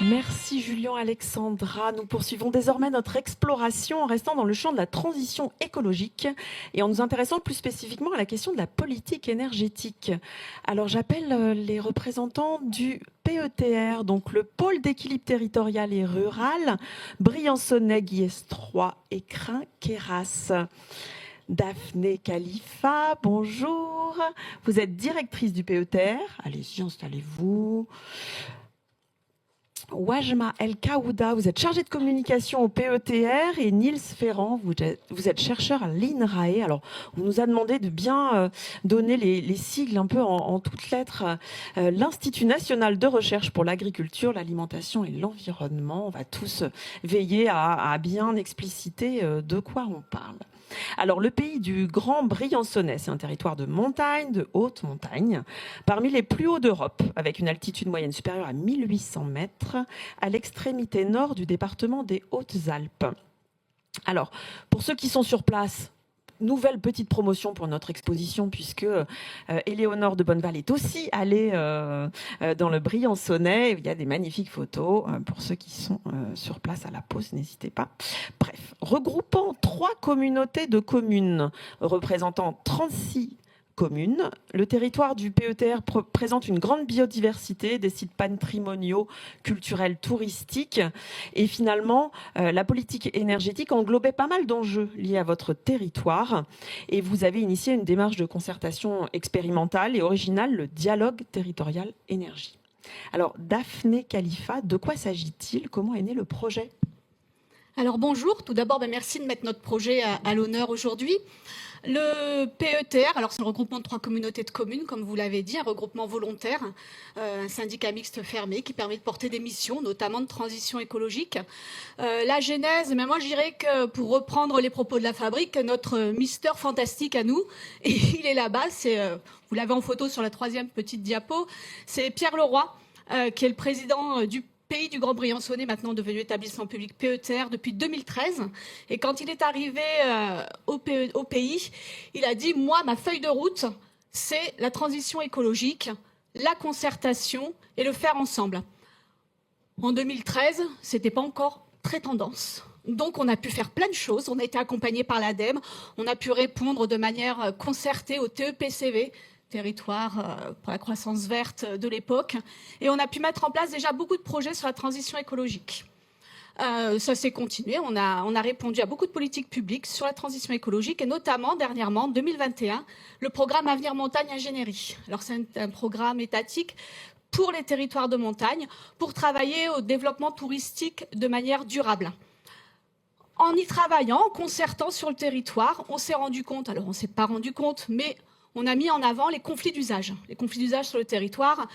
Merci Julien, Alexandra. Nous poursuivons désormais notre exploration en restant dans le champ de la transition écologique et en nous intéressant plus spécifiquement à la question de la politique énergétique. Alors j'appelle les représentants du PETR, donc le pôle d'équilibre territorial et rural, Briançonnais, Guiers 3 et Crin-Queyras. Daphné Khalifa, bonjour. Vous êtes directrice du PETR. Allez-y, installez-vous. Wajma El Kaouda, vous êtes chargée de communication au PETR, et Niels Ferrand, vous êtes chercheur à l'INRAE. Alors, on nous a demandé de bien donner les sigles un peu en toutes lettres. L'Institut national de recherche pour l'agriculture, l'alimentation et l'environnement. On va tous veiller à bien expliciter de quoi on parle. Alors, le pays du Grand Briançonnais, c'est un territoire de montagne, de haute montagne, parmi les plus hauts d'Europe, avec une altitude moyenne supérieure à 1800 mètres, à l'extrémité nord du département des Hautes-Alpes. Alors, pour ceux qui sont sur place, nouvelle petite promotion pour notre exposition, puisque Éléonore de Bonneval est aussi allée dans le Briançonnais. Il y a des magnifiques photos pour ceux qui sont sur place à la pause, n'hésitez pas. Bref, regroupant 3 communautés de communes représentant 36 communes, le territoire du PETR présente une grande biodiversité, des sites patrimoniaux, culturels, touristiques. Et finalement, la politique énergétique englobait pas mal d'enjeux liés à votre territoire. Et vous avez initié une démarche de concertation expérimentale et originale, le dialogue territorial énergie. Alors, Daphné Khalifa, de quoi s'agit-il? Comment est né le projet? Alors bonjour, tout d'abord merci de mettre notre projet à l'honneur aujourd'hui. Le PETR, alors c'est le regroupement de 3 communautés de communes, comme vous l'avez dit, un regroupement volontaire, un syndicat mixte fermé qui permet de porter des missions, notamment de transition écologique. La genèse, mais moi je dirais que pour reprendre les propos de la fabrique, notre Mister Fantastique à nous, et il est là-bas, vous l'avez en photo sur la 3e petite diapo, c'est Pierre Leroy, qui est le président du Pays du Grand Briançonnais, maintenant devenu établissement public PETR depuis 2013. Et quand il est arrivé au pays, il a dit « Moi, ma feuille de route, c'est la transition écologique, la concertation et le faire ensemble. » En 2013, ce n'était pas encore très tendance. Donc, on a pu faire plein de choses. On a été accompagné par l'ADEME. On a pu répondre de manière concertée au TEPCV, territoire pour la croissance verte de l'époque. Et on a pu mettre en place déjà beaucoup de projets sur la transition écologique. Ça s'est continué. On a répondu à beaucoup de politiques publiques sur la transition écologique et notamment, dernièrement, en 2021, le programme Avenir Montagne Ingénierie. Alors, c'est un programme étatique pour les territoires de montagne, pour travailler au développement touristique de manière durable. En y travaillant, en concertant sur le territoire, on s'est rendu compte, alors on ne s'est pas rendu compte, mais on a mis en avant les conflits d'usage. Les conflits d'usage sur le territoire,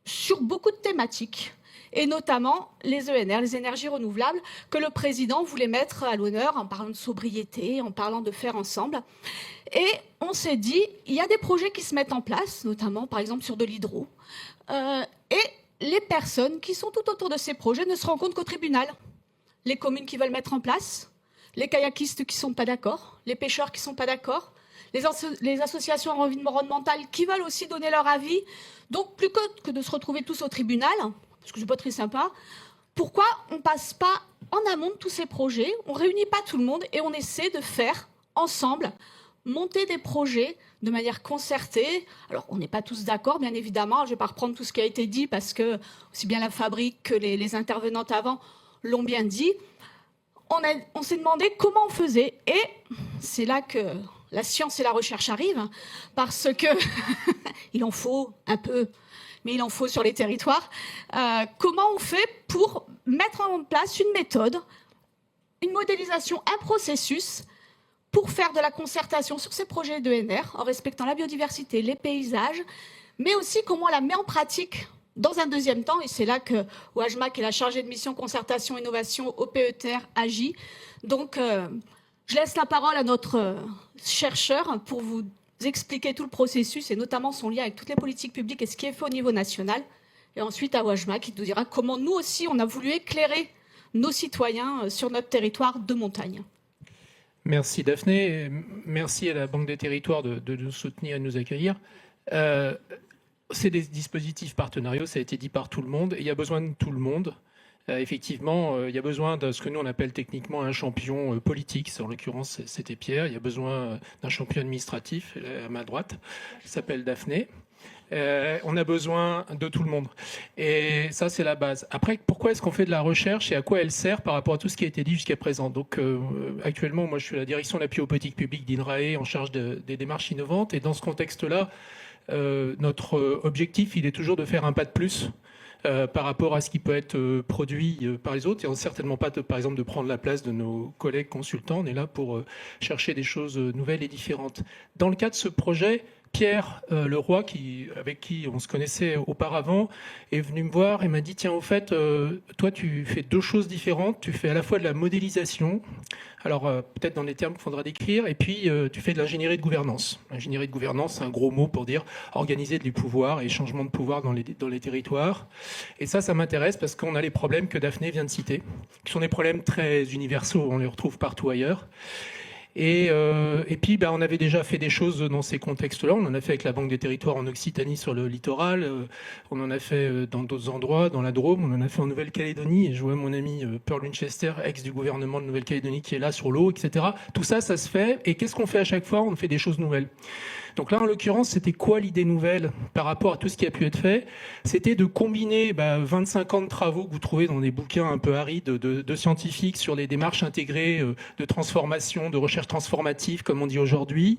sur beaucoup de thématiques, et notamment les ENR, les énergies renouvelables, que le président voulait mettre à l'honneur en parlant de sobriété, en parlant de faire ensemble. Et on s'est dit, il y a des projets qui se mettent en place, notamment par exemple sur de l'hydro, et les personnes qui sont tout autour de ces projets ne se rendent compte qu'au tribunal. Les communes qui veulent mettre en place, les kayakistes qui ne sont pas d'accord, les pêcheurs qui ne sont pas d'accord, les associations environnementales qui veulent aussi donner leur avis. Donc, plus que de se retrouver tous au tribunal, parce que c'est pas très sympa, pourquoi on ne passe pas en amont de tous ces projets, on ne réunit pas tout le monde et on essaie de faire ensemble, monter des projets de manière concertée. Alors, on n'est pas tous d'accord, bien évidemment. Je ne vais pas reprendre tout ce qui a été dit parce que aussi bien la fabrique que les intervenantes avant l'ont bien dit. On s'est demandé comment on faisait et c'est là que la science et la recherche arrivent, parce que il en faut un peu, mais il en faut sur les territoires. Comment on fait pour mettre en place une méthode, une modélisation, un processus pour faire de la concertation sur ces projets d'ENR en respectant la biodiversité, les paysages, mais aussi comment on la met en pratique dans un deuxième temps, et c'est là que Wajma, qui est la chargée de mission concertation innovation au PETR, agit. Donc, je laisse la parole à notre chercheur pour vous expliquer tout le processus et notamment son lien avec toutes les politiques publiques et ce qui est fait au niveau national. Et ensuite à Wajma qui nous dira comment nous aussi on a voulu éclairer nos citoyens sur notre territoire de montagne. Merci Daphné, merci à la Banque des Territoires de nous soutenir et de nous accueillir. c'est des dispositifs partenariaux, ça a été dit par tout le monde, et il y a besoin de tout le monde. Effectivement, il y a besoin de ce que nous on appelle techniquement un champion politique. En l'occurrence, c'était Pierre. Il y a besoin d'un champion administratif à ma droite, qui s'appelle Daphné. On a besoin de tout le monde. Et ça, c'est la base. Après, pourquoi est-ce qu'on fait de la recherche et à quoi elle sert par rapport à tout ce qui a été dit jusqu'à présent? Donc, actuellement, moi, je suis à la direction de l'appui aux politiques publiques d'INRAE en charge des démarches innovantes. Et dans ce contexte-là, notre objectif, il est toujours de faire un pas de plus par rapport à ce qui peut être produit par les autres, et certainement pas, par exemple, de prendre la place de nos collègues consultants. On est là pour chercher des choses nouvelles et différentes. Dans le cas de ce projet, Pierre Leroy, avec qui on se connaissait auparavant, est venu me voir et m'a dit, tiens, au fait, toi, tu fais deux choses différentes. Tu fais à la fois de la modélisation, alors peut-être dans les termes qu'il faudra décrire, et puis tu fais de l'ingénierie de gouvernance. L'ingénierie de gouvernance, c'est un gros mot pour dire organiser du pouvoir et changement de pouvoir dans les territoires. Et ça m'intéresse parce qu'on a les problèmes que Daphné vient de citer, qui sont des problèmes très universaux, on les retrouve partout ailleurs. Et puis, on avait déjà fait des choses dans ces contextes-là. On en a fait avec la Banque des Territoires en Occitanie sur le littoral. On en a fait dans d'autres endroits, dans la Drôme. On en a fait en Nouvelle-Calédonie. Et je vois mon ami Pearl Winchester, ex du gouvernement de Nouvelle-Calédonie, qui est là sur l'eau, etc. Tout ça, ça se fait. Et qu'est-ce qu'on fait à chaque fois? On fait des choses nouvelles. Donc là, en l'occurrence, c'était quoi l'idée nouvelle par rapport à tout ce qui a pu être fait? C'était de combiner 25 ans de travaux que vous trouvez dans des bouquins un peu arides de scientifiques sur les démarches intégrées de transformation, de recherche transformative, comme on dit aujourd'hui,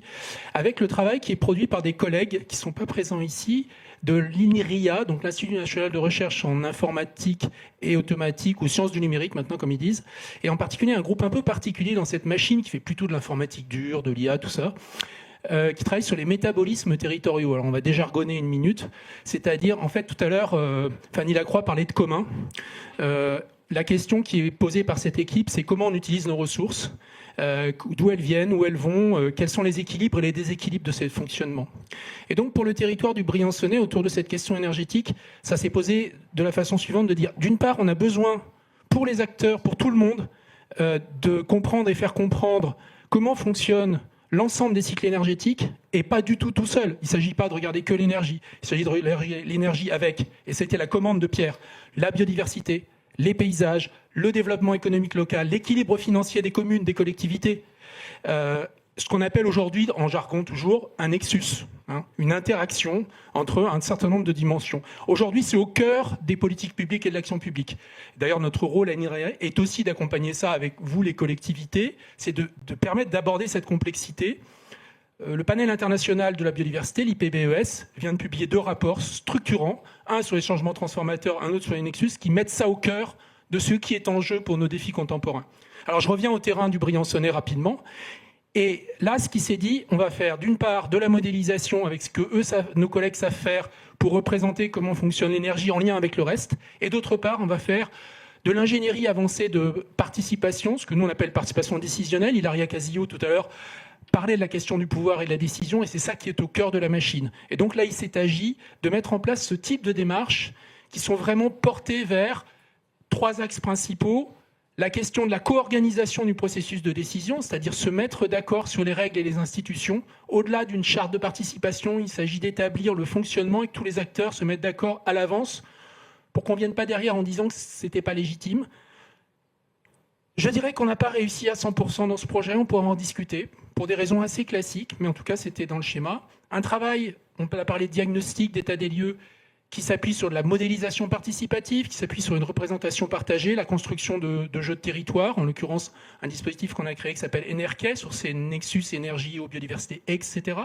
avec le travail qui est produit par des collègues qui ne sont pas présents ici, de l'INRIA, donc l'Institut national de recherche en informatique et automatique, ou sciences du numérique maintenant comme ils disent, et en particulier un groupe un peu particulier dans cette machine qui fait plutôt de l'informatique dure, de l'IA, tout ça, qui travaille sur les métabolismes territoriaux. Alors on va déjargonner une minute, c'est-à-dire, en fait, tout à l'heure, Fanny Lacroix parlait de commun. La question qui est posée par cette équipe, c'est comment on utilise nos ressources, d'où elles viennent, où elles vont, quels sont les équilibres et les déséquilibres de ces fonctionnements. Et donc pour le territoire du Briançonnais, autour de cette question énergétique, ça s'est posé de la façon suivante, de dire, d'une part, on a besoin, pour les acteurs, pour tout le monde, de comprendre et faire comprendre comment fonctionne l'ensemble des cycles énergétiques, et pas du tout seul. Il ne s'agit pas de regarder que l'énergie, il s'agit de regarder l'énergie avec, et c'était la commande de Pierre, la biodiversité, les paysages, le développement économique local, l'équilibre financier des communes, des collectivités, ce qu'on appelle aujourd'hui, en jargon toujours, un nexus, une interaction entre un certain nombre de dimensions. Aujourd'hui, c'est au cœur des politiques publiques et de l'action publique. D'ailleurs, notre rôle à l'INRAE est aussi d'accompagner ça avec vous, les collectivités, c'est de permettre d'aborder cette complexité. Le panel international de la biodiversité, l'IPBES, vient de publier 2 rapports structurants, un sur les changements transformateurs, un autre sur les nexus, qui mettent ça au cœur de ce qui est en jeu pour nos défis contemporains. Alors je reviens au terrain du Briançonnais rapidement. Et là, ce qui s'est dit, on va faire d'une part de la modélisation avec ce que nos collègues savent faire pour représenter comment fonctionne l'énergie en lien avec le reste. Et d'autre part, on va faire de l'ingénierie avancée de participation, ce que nous on appelle participation décisionnelle. Hilaria Castillo tout à l'heure parlait de la question du pouvoir et de la décision, et c'est ça qui est au cœur de la machine. Et donc là, il s'est agi de mettre en place ce type de démarches qui sont vraiment portées vers 3 axes principaux. La question de la co-organisation du processus de décision, c'est-à-dire se mettre d'accord sur les règles et les institutions. Au-delà d'une charte de participation, il s'agit d'établir le fonctionnement et que tous les acteurs se mettent d'accord à l'avance pour qu'on ne vienne pas derrière en disant que ce n'était pas légitime. Je dirais qu'on n'a pas réussi à 100% dans ce projet, on pourra en discuter, pour des raisons assez classiques, mais en tout cas c'était dans le schéma. Un travail, on peut parler de diagnostic, d'état des lieux, qui s'appuie sur de la modélisation participative, qui s'appuie sur une représentation partagée, la construction de jeux de territoire, en l'occurrence un dispositif qu'on a créé qui s'appelle NRK, sur ces nexus énergie, eau, biodiversité, etc.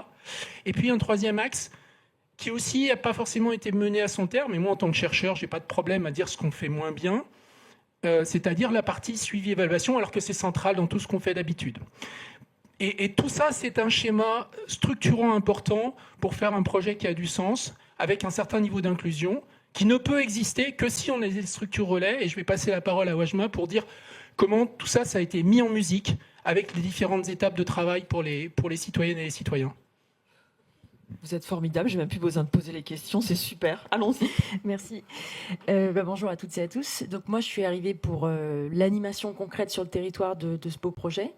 Et puis un 3e axe qui aussi n'a pas forcément été mené à son terme, et moi en tant que chercheur, je n'ai pas de problème à dire ce qu'on fait moins bien, c'est-à-dire la partie suivi-évaluation, alors que c'est central dans tout ce qu'on fait d'habitude. Et tout ça, c'est un schéma structurant important pour faire un projet qui a du sens, avec un certain niveau d'inclusion, qui ne peut exister que si on a des structures relais. Et je vais passer la parole à Wajma pour dire comment tout ça, ça a été mis en musique avec les différentes étapes de travail pour les citoyennes et les citoyens. Vous êtes formidable, j'ai même plus besoin de poser les questions, c'est super. Allons-y. Merci. Bonjour à toutes et à tous. Donc moi, je suis arrivée pour l'animation concrète sur le territoire de ce beau projet.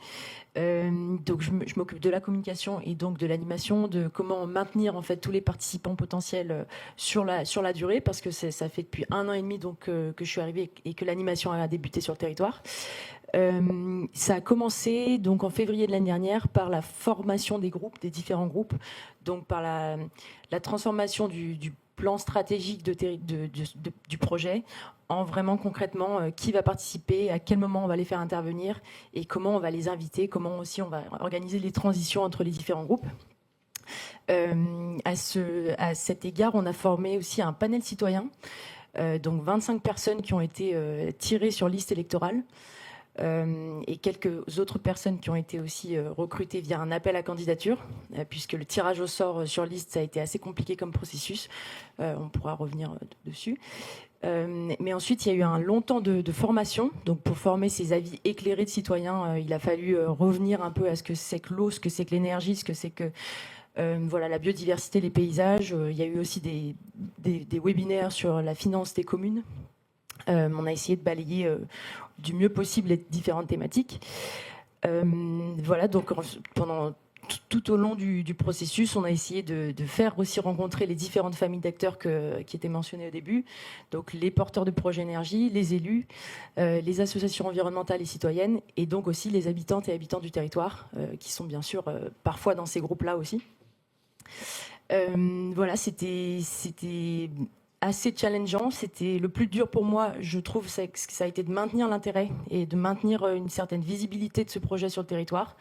Donc je m'occupe de la communication et donc de l'animation, de comment maintenir en fait tous les participants potentiels sur la durée, parce que ça fait depuis 1 an et demi donc que je suis arrivée et que l'animation a débuté sur le territoire. Ça a commencé donc en février de l'année dernière par la formation des groupes, des différents groupes, donc par la transformation du plan stratégique du projet en vraiment concrètement qui va participer, à quel moment on va les faire intervenir et comment on va les inviter, comment aussi on va organiser les transitions entre les différents groupes. À cet égard, on a formé aussi un panel citoyen, donc 25 personnes qui ont été tirées sur liste électorale. Et quelques autres personnes qui ont été aussi recrutées via un appel à candidature, puisque le tirage au sort sur liste, ça a été assez compliqué comme processus. On pourra revenir dessus. Mais ensuite, il y a eu un long temps de formation. Donc, pour former ces avis éclairés de citoyens, il a fallu revenir un peu à ce que c'est que l'eau, ce que c'est que l'énergie, ce que c'est que voilà, la biodiversité, les paysages. Il y a eu aussi des webinaires sur la finance des communes. On a essayé de balayer du mieux possible les différentes thématiques. Voilà, donc pendant tout au long du processus, on a essayé de faire aussi rencontrer les différentes familles d'acteurs qui étaient mentionnées au début. Donc les porteurs de projets énergie, les élus, les associations environnementales et citoyennes, et donc aussi les habitantes et habitants du territoire, qui sont bien sûr parfois dans ces groupes-là aussi. Voilà, c'était assez challengeant. C'était le plus dur pour moi, je trouve, ça a été de maintenir l'intérêt et de maintenir une certaine visibilité de ce projet sur le territoire.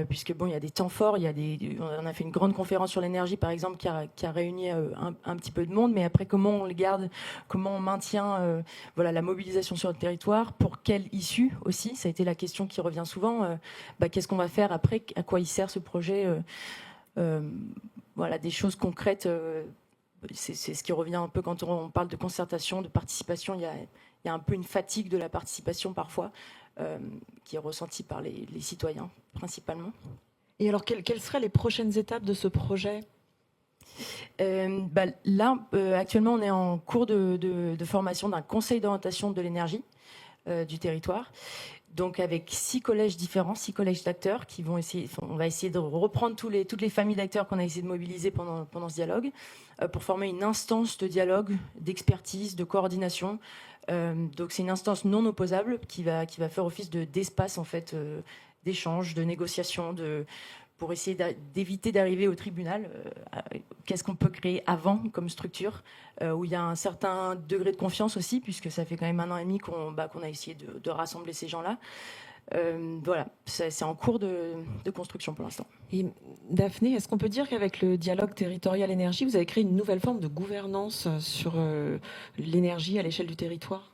Puisque bon, il y a des temps forts, on a fait une grande conférence sur l'énergie, par exemple, qui a réuni un petit peu de monde, mais après, comment on le garde, comment on maintient voilà, la mobilisation sur le territoire, pour quelle issue aussi, ça a été la question qui revient souvent. Qu'est-ce qu'on va faire après, à quoi il sert ce projet, voilà, des choses concrètes. C'est ce qui revient un peu quand on parle de concertation, de participation. Il y a un peu une fatigue de la participation parfois, qui est ressentie par les citoyens principalement. Et alors, quelles seraient les prochaines étapes de ce projet ? Là, actuellement, on est en cours de formation d'un conseil d'orientation de l'énergie du territoire. Donc avec 6 collèges différents, 6 collèges d'acteurs qui vont essayer, on va essayer de reprendre toutes les familles d'acteurs qu'on a essayé de mobiliser pendant ce dialogue pour former une instance de dialogue, d'expertise, de coordination. Donc c'est une instance non opposable qui va faire office d'espace en fait, d'échange, de négociation, pour essayer d'éviter d'arriver au tribunal. Qu'est-ce qu'on peut créer avant comme structure, où il y a un certain degré de confiance aussi, puisque ça fait quand même 1 an et demi qu'on a essayé de rassembler ces gens-là. Voilà, c'est en cours de construction pour l'instant. Et Daphné, est-ce qu'on peut dire qu'avec le dialogue territorial énergie, vous avez créé une nouvelle forme de gouvernance sur l'énergie à l'échelle du territoire ?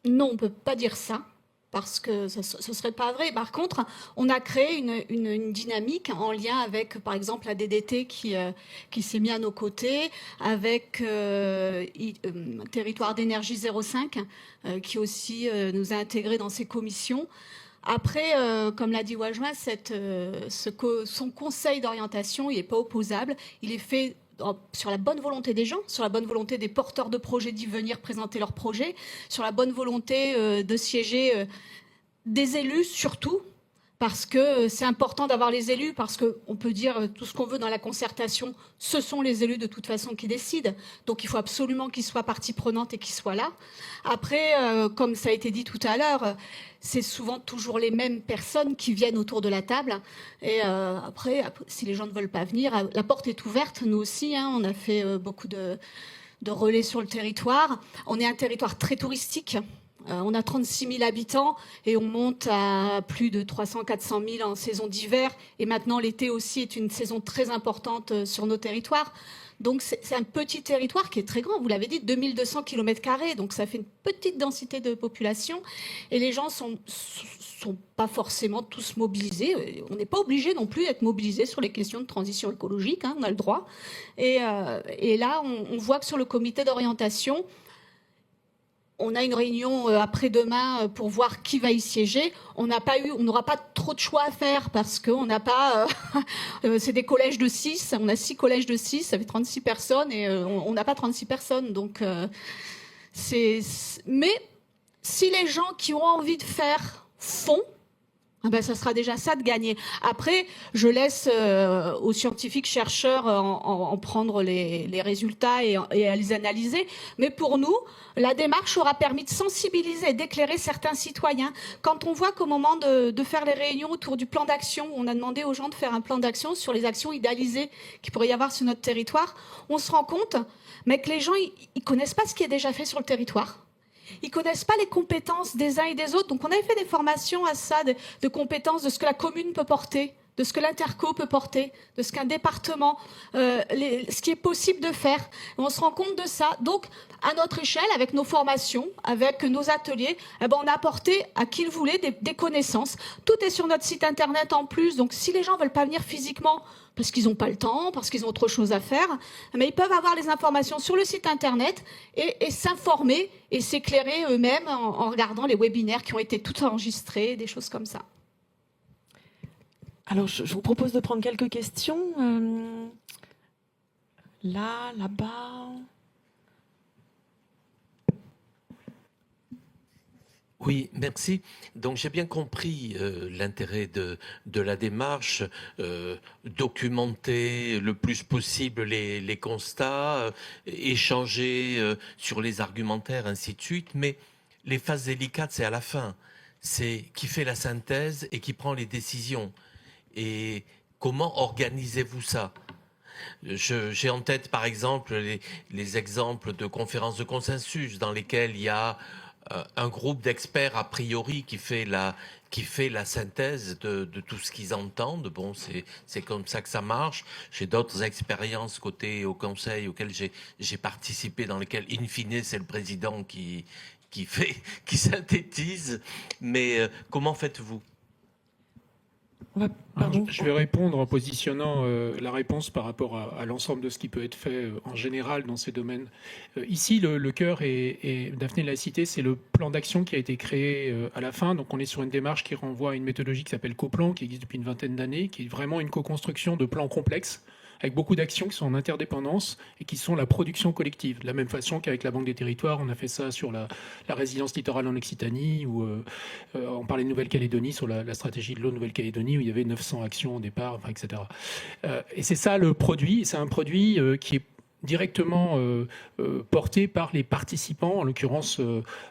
Non, on ne peut pas dire ça, parce que ce ne serait pas vrai. Par contre, on a créé une dynamique en lien avec, par exemple, la DDT qui s'est mis à nos côtés, avec Territoire d'énergie 05, qui aussi nous a intégrés dans ses commissions. Après, comme l'a dit Wajma, son conseil d'orientation, il n'est pas opposable. Il est fait sur la bonne volonté des gens, sur la bonne volonté des porteurs de projets d'y venir présenter leurs projets, sur la bonne volonté de siéger des élus surtout, parce que c'est important d'avoir les élus, parce qu'on peut dire tout ce qu'on veut dans la concertation, ce sont les élus de toute façon qui décident, donc il faut absolument qu'ils soient partie prenante et qu'ils soient là. Après, comme ça a été dit tout à l'heure, c'est souvent toujours les mêmes personnes qui viennent autour de la table. Et après, si les gens ne veulent pas venir, la porte est ouverte. Nous aussi, on a fait beaucoup de relais sur le territoire. On est un territoire très touristique. On a 36 000 habitants et on monte à plus de 300-400 000 en saison d'hiver. Et maintenant, l'été aussi est une saison très importante sur nos territoires. Donc, c'est un petit territoire qui est très grand. Vous l'avez dit, 2200 km². Donc, ça fait une petite densité de population. Et les gens sont pas forcément tous mobilisés. On n'est pas obligé non plus d'être mobilisés sur les questions de transition écologique. On a le droit. Et là, on voit que sur le comité d'orientation, on a une réunion après-demain pour voir qui va y siéger. On n'aura pas trop de choix à faire parce qu'on n'a pas, c'est des collèges de 6, on a 6 collèges de 6, ça fait 36 personnes et on n'a pas 36 personnes. Donc, mais si les gens qui ont envie de faire font, ben, ça sera déjà ça de gagner. Après, je laisse aux scientifiques chercheurs en prendre les résultats et à les analyser. Mais pour nous, la démarche aura permis de sensibiliser, d'éclairer certains citoyens. Quand on voit qu'au moment de faire les réunions autour du plan d'action, on a demandé aux gens de faire un plan d'action sur les actions idéalisées qu'il pourrait y avoir sur notre territoire, on se rend compte mais que les gens, ils connaissent pas ce qui est déjà fait sur le territoire. Ils connaissent pas les compétences des uns et des autres. Donc, on avait fait des formations à ça, de compétences de ce que la commune peut porter, de ce que l'interco peut porter, de ce qu'un département, ce qui est possible de faire. Et on se rend compte de ça. Donc, à notre échelle, avec nos formations, avec nos ateliers, eh ben, on a apporté à qui le voulait des connaissances. Tout est sur notre site internet en plus. Donc, si les gens veulent pas venir physiquement parce qu'ils n'ont pas le temps, parce qu'ils ont autre chose à faire, mais ils peuvent avoir les informations sur le site internet et s'informer et s'éclairer eux-mêmes en regardant les webinaires qui ont été tous enregistrés, des choses comme ça. Alors, je vous propose de prendre quelques questions. Là-bas. Oui, merci. Donc j'ai bien compris l'intérêt de la démarche, documenter le plus possible les constats, échanger sur les argumentaires, ainsi de suite. Mais les phases délicates, c'est à la fin. C'est qui fait la synthèse et qui prend les décisions. Et comment organisez-vous ça ? J'ai en tête, par exemple, les exemples de conférences de consensus dans lesquelles il y a un groupe d'experts a priori qui fait la synthèse de tout ce qu'ils entendent. Bon, c'est comme ça que ça marche. J'ai d'autres expériences au conseil auxquelles j'ai participé, dans lesquelles, in fine, c'est le président qui synthétise. Mais comment faites-vous ? Je vais répondre en positionnant la réponse par rapport à l'ensemble de ce qui peut être fait en général dans ces domaines. Ici, le cœur, et Daphné l'a cité, c'est le plan d'action qui a été créé à la fin. Donc on est sur une démarche qui renvoie à une méthodologie qui s'appelle Coplan, qui existe depuis une vingtaine d'années, qui est vraiment une co-construction de plans complexes, avec beaucoup d'actions qui sont en interdépendance et qui sont la production collective. De la même façon qu'avec la Banque des Territoires, on a fait ça sur la résilience littorale en Occitanie, ou on parlait de Nouvelle-Calédonie, sur la stratégie de l'eau Nouvelle-Calédonie, où il y avait 900 actions au départ, enfin, etc. Et c'est ça le produit. C'est un produit qui est directement porté par les participants, en l'occurrence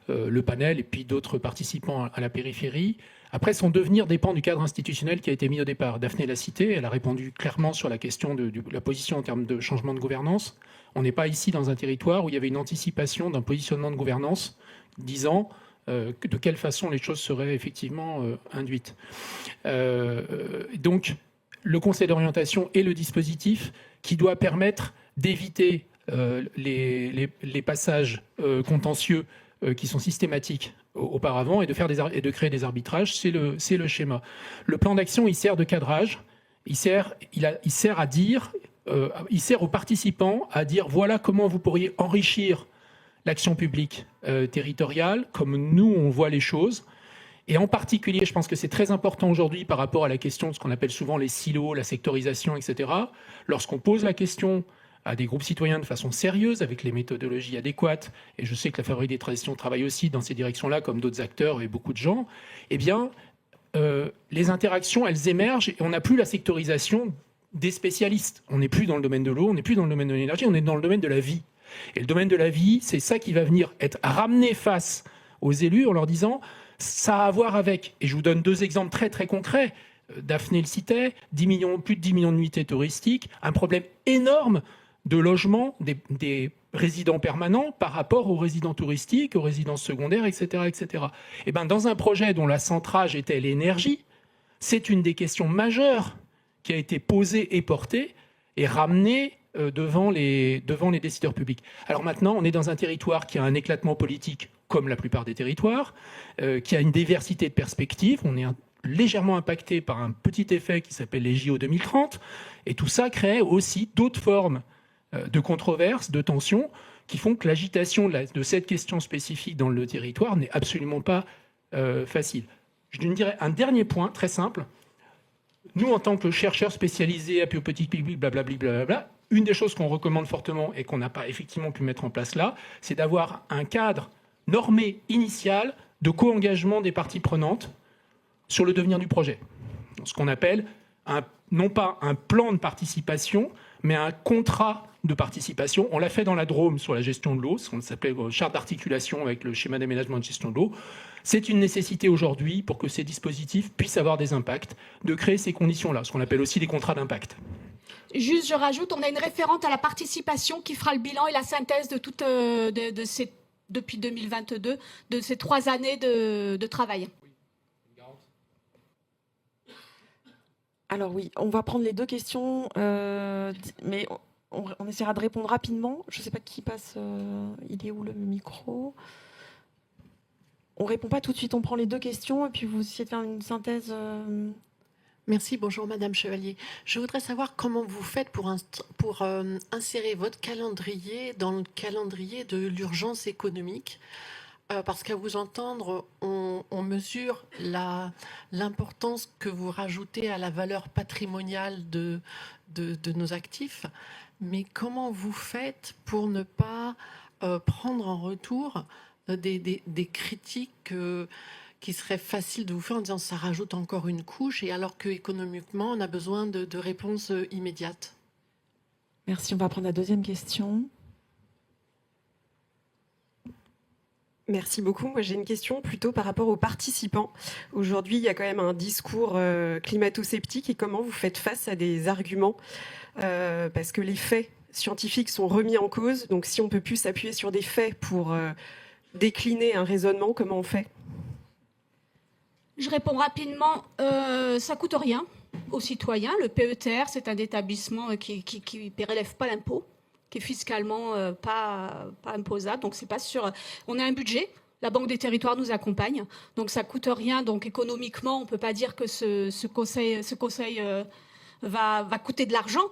le panel et puis d'autres participants à la périphérie. Après, son devenir dépend du cadre institutionnel qui a été mis au départ. Daphné l'a cité, elle a répondu clairement sur la question de la position en termes de changement de gouvernance. On n'est pas ici dans un territoire où il y avait une anticipation d'un positionnement de gouvernance disant de quelle façon les choses seraient effectivement induites. Donc, le conseil d'orientation est le dispositif qui doit permettre d'éviter les passages contentieux qui sont systématiques auparavant et de créer des arbitrages. C'est le schéma. Le plan d'action, il sert de cadrage. Il sert aux participants à dire voilà comment vous pourriez enrichir l'action publique territoriale, comme nous on voit les choses. Et en particulier, je pense que c'est très important aujourd'hui par rapport à la question de ce qu'on appelle souvent les silos, la sectorisation, etc. Lorsqu'on pose la question à des groupes citoyens de façon sérieuse, avec les méthodologies adéquates, et je sais que la Fabrique des Traditions travaille aussi dans ces directions-là, comme d'autres acteurs et beaucoup de gens, eh bien, les interactions, elles émergent, et on n'a plus la sectorisation des spécialistes. On n'est plus dans le domaine de l'eau, on n'est plus dans le domaine de l'énergie, on est dans le domaine de la vie. Et le domaine de la vie, c'est ça qui va venir être ramené face aux élus en leur disant « ça a à voir avec ». Et je vous donne 2 exemples très très concrets. Daphné le citait, plus de 10 millions de nuitées touristiques, un problème énorme de logement des résidents permanents par rapport aux résidents touristiques, aux résidences secondaires, etc. etc. Et ben, dans un projet dont la centrage était l'énergie, c'est une des questions majeures qui a été posée et portée et ramenée devant les décideurs publics. Alors maintenant, on est dans un territoire qui a un éclatement politique, comme la plupart des territoires, qui a une diversité de perspectives. On est légèrement impacté par un petit effet qui s'appelle les JO 2030, et tout ça crée aussi d'autres formes de controverses, de tensions, qui font que l'agitation de cette question spécifique dans le territoire n'est absolument pas facile. Je dirais un dernier point très simple. Nous, en tant que chercheurs spécialisés, APO politique publique, blablabla, une des choses qu'on recommande fortement et qu'on n'a pas effectivement pu mettre en place là, c'est d'avoir un cadre normé initial de co-engagement des parties prenantes sur le devenir du projet. Ce qu'on appelle non pas un plan de participation, mais un contrat de participation. On l'a fait dans la Drôme sur la gestion de l'eau, ce qu'on s'appelait charte d'articulation avec le schéma d'aménagement de gestion de l'eau. C'est une nécessité aujourd'hui pour que ces dispositifs puissent avoir des impacts, de créer ces conditions-là, ce qu'on appelle aussi des contrats d'impact. Juste, je rajoute, on a une référente à la participation qui fera le bilan et la synthèse de toutes depuis 2022, de ces 3 années de travail. Alors oui, on va prendre les 2 questions, mais on essaiera de répondre rapidement. Je ne sais pas qui passe, il est où le micro? On ne répond pas tout de suite, on prend les 2 questions et puis vous essayez de faire une synthèse. Merci, bonjour Madame Chevalier. Je voudrais savoir comment vous faites pour insérer votre calendrier dans le calendrier de l'urgence économique. Parce qu'à vous entendre, on mesure l'importance que vous rajoutez à la valeur patrimoniale de nos actifs. Mais comment vous faites pour ne pas prendre en retour des critiques qui seraient faciles de vous faire en disant ça rajoute encore une couche, et alors qu'économiquement, on a besoin de réponses immédiates? Merci, on va prendre la 2e question. Merci beaucoup. Moi, j'ai une question plutôt par rapport aux participants. Aujourd'hui, il y a quand même un discours climato-sceptique, et comment vous faites face à des arguments parce que les faits scientifiques sont remis en cause. Donc, si on ne peut plus s'appuyer sur des faits pour décliner un raisonnement, comment on fait? Je réponds rapidement, ça coûte rien aux citoyens. Le PETR, c'est un établissement qui ne relève pas l'impôt, qui est fiscalement pas imposable. Donc c'est pas sur. On a un budget. La Banque des Territoires nous accompagne, donc ça coûte rien. Donc économiquement, on peut pas dire que ce conseil va coûter de l'argent.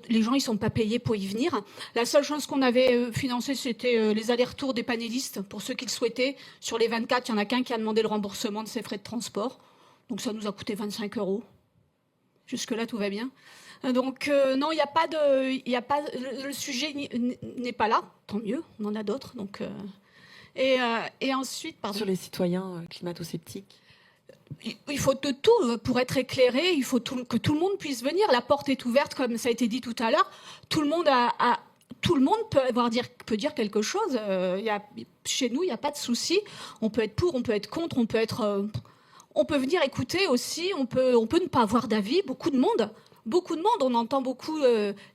Les gens, ils sont pas payés pour y venir. La seule chose qu'on avait financée, c'était les allers-retours des panélistes pour ceux qui le souhaitaient. Sur les 24, il y en a qu'un qui a demandé le remboursement de ses frais de transport. Donc ça nous a coûté 25 €. Jusque-là, tout va bien. Donc non, il n'y a pas de, le sujet n'est pas là. Tant mieux, on en a d'autres. Donc et ensuite, pardon. Sur les citoyens climato-sceptiques. Il faut de tout pour être éclairé. Il faut que tout le monde puisse venir. La porte est ouverte, comme ça a été dit tout à l'heure. Tout le monde peut dire quelque chose. Chez nous, il n'y a pas de souci. On peut être pour, on peut être contre, on peut venir écouter aussi. On peut ne pas avoir d'avis. Beaucoup de monde, on entend beaucoup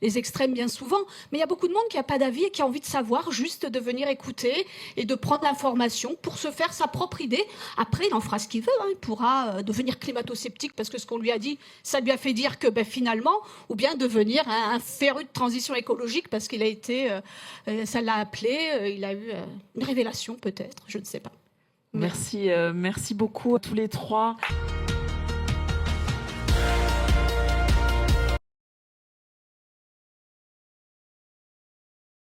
les extrêmes bien souvent, mais il y a beaucoup de monde qui n'a pas d'avis et qui a envie de savoir, juste de venir écouter et de prendre l'information pour se faire sa propre idée. Après, il en fera ce qu'il veut, il pourra devenir climato-sceptique parce que ce qu'on lui a dit, ça lui a fait dire que finalement, ou bien devenir un féru de transition écologique parce qu'il a été, ça l'a appelé, il a eu une révélation peut-être, je ne sais pas. Merci beaucoup à tous les 3.